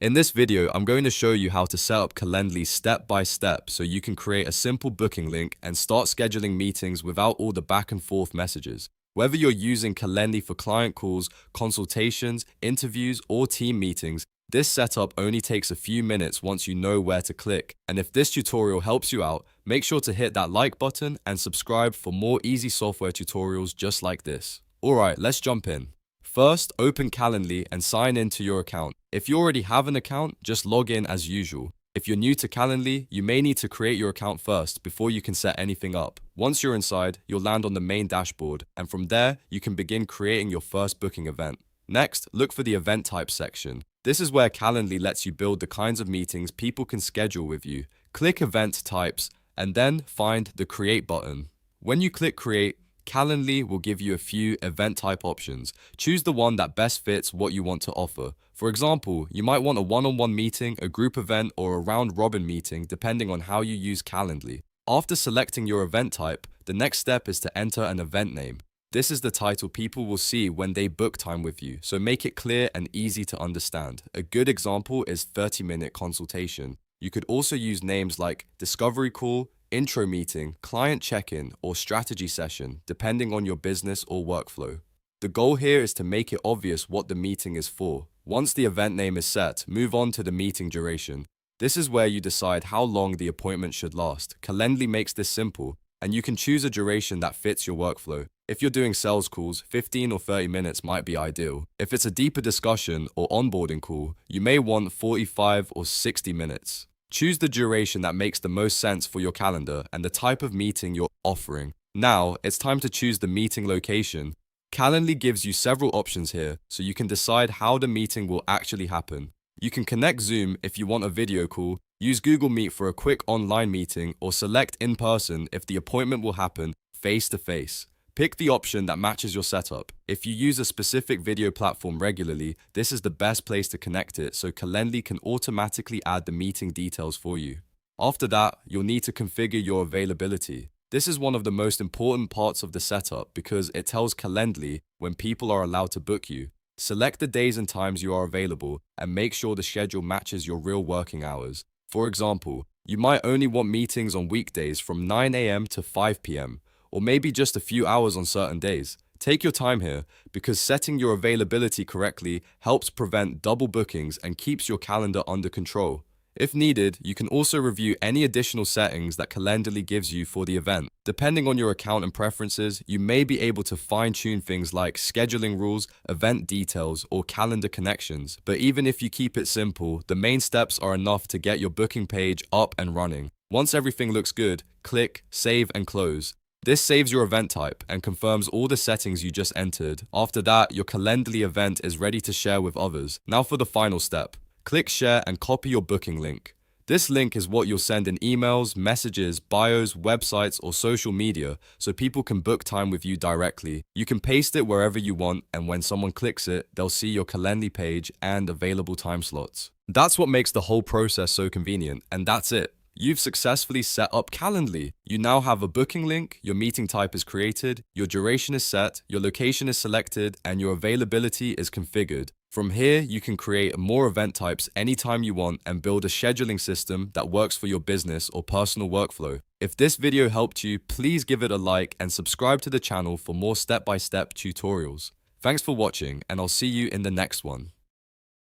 In this video, I'm going to show you how to set up Calendly step by step so you can create a simple booking link and start scheduling meetings without all the back and forth messages. Whether you're using Calendly for client calls, consultations, interviews, or team meetings, this setup only takes a few minutes once you know where to click. And if this tutorial helps you out, make sure to hit that like button and subscribe for more easy software tutorials just like this. Alright, let's jump in. First, open Calendly and sign in to your account. If you already have an account, just log in as usual. If you're new to Calendly, you may need to create your account first before you can set anything up. Once you're inside, you'll land on the main dashboard, and from there, you can begin creating your first booking event. Next, look for the event type section. This is where Calendly lets you build the kinds of meetings people can schedule with you. Click Event Types, and then find the Create button. When you click Create, Calendly will give you a few event type options. Choose the one that best fits what you want to offer. For example, you might want a one-on-one meeting, a group event, or a round-robin meeting depending on how you use Calendly. After selecting your event type, the next step is to enter an event name. This is the title people will see when they book time with you, so make it clear and easy to understand. A good example is 30-minute consultation. You could also use names like Discovery Call, Intro Meeting, Client Check-in, or Strategy Session, depending on your business or workflow. The goal here is to make it obvious what the meeting is for. Once the event name is set, move on to the meeting duration. This is where you decide how long the appointment should last. Calendly makes this simple, and you can choose a duration that fits your workflow. If you're doing sales calls, 15 or 30 minutes might be ideal. If it's a deeper discussion or onboarding call, you may want 45 or 60 minutes. Choose the duration that makes the most sense for your calendar and the type of meeting you're offering. Now, it's time to choose the meeting location. Calendly gives you several options here, so you can decide how the meeting will actually happen. You can connect Zoom if you want a video call, use Google Meet for a quick online meeting, or select in person if the appointment will happen face-to-face. Pick the option that matches your setup. If you use a specific video platform regularly, this is the best place to connect it so Calendly can automatically add the meeting details for you. After that, you'll need to configure your availability. This is one of the most important parts of the setup because it tells Calendly when people are allowed to book you. Select the days and times you are available and make sure the schedule matches your real working hours. For example, you might only want meetings on weekdays from 9 a.m. to 5 p.m. or maybe just a few hours on certain days. Take your time here, because setting your availability correctly helps prevent double bookings and keeps your calendar under control. If needed, you can also review any additional settings that Calendly gives you for the event. Depending on your account and preferences, you may be able to fine-tune things like scheduling rules, event details, or calendar connections. But even if you keep it simple, the main steps are enough to get your booking page up and running. Once everything looks good, click Save and Close. This saves your event type and confirms all the settings you just entered. After that, your Calendly event is ready to share with others. Now for the final step. Click Share and copy your booking link. This link is what you'll send in emails, messages, bios, websites, or social media so people can book time with you directly. You can paste it wherever you want, and when someone clicks it, they'll see your Calendly page and available time slots. That's what makes the whole process so convenient, and that's it. You've successfully set up Calendly. You now have a booking link, your meeting type is created, your duration is set, your location is selected, and your availability is configured. From here, you can create more event types anytime you want and build a scheduling system that works for your business or personal workflow. If this video helped you, please give it a like and subscribe to the channel for more step-by-step tutorials. Thanks for watching, and I'll see you in the next one.